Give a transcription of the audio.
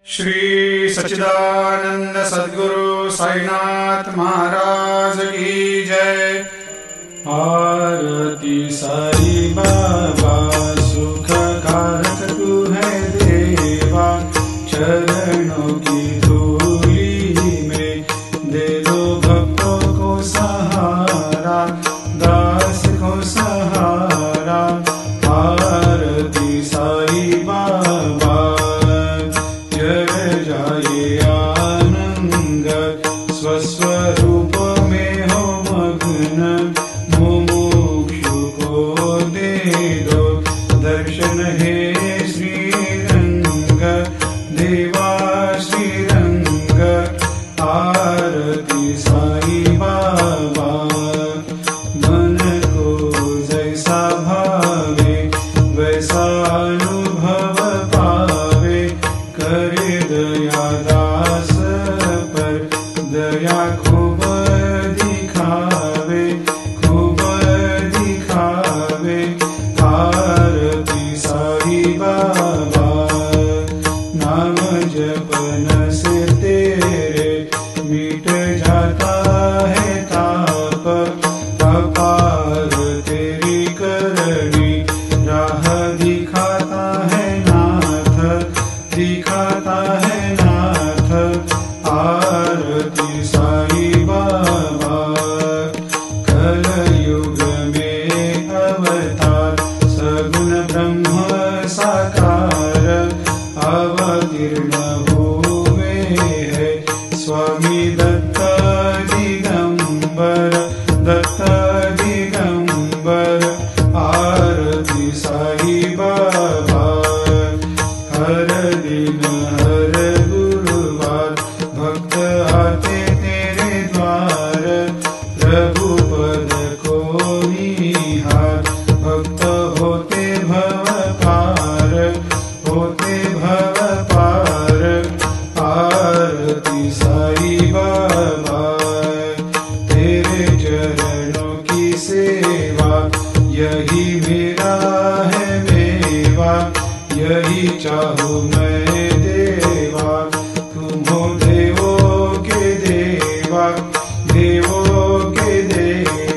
श्री सच्चिदानंद सद्गुरु साईनाथ महाराज की जय। आरती साई बाबा सुख कारक तू है देवा, चरणों की धूली में दे दो भक्तों को सहारा, दास को सहारा। आरती साई बाबा जय जाए आनंद, स्वस्वरूप में हो मग्न, मुमुक्षु को दे दो दर्शन हे श्रीरंग, देवा श्रीरंग। आरती साई बाबा मन को जैसा भावे वैसा अनुभव पावे, करे दया दास पर दया खूब दिखावे, खूब दिखावे। आरती साई बाबा नाम जपन से तेरे मिट जाता है ताप, अपार तेरी करनी राह दिखाता है नाथ, दिखाता है नाथ। आरती साई बाबा कलयुग में अवतार, सगुण ब्रह्म साकार अवतीर्ण हुए है स्वामी दत्त दिगंबर, दत्त दिगंबर। आरती साई बाबा हर दिन हर गुरुवार भक्त आते तेरे द्वार, प्रभु पद को निहार, भक्त होते भव पार, होते भव पार। आरती साई बाबा तेरे चरणों की सेवा, यही मेरा है मेवा, यही चाहूँ मैं देवा, तुम हो देवा।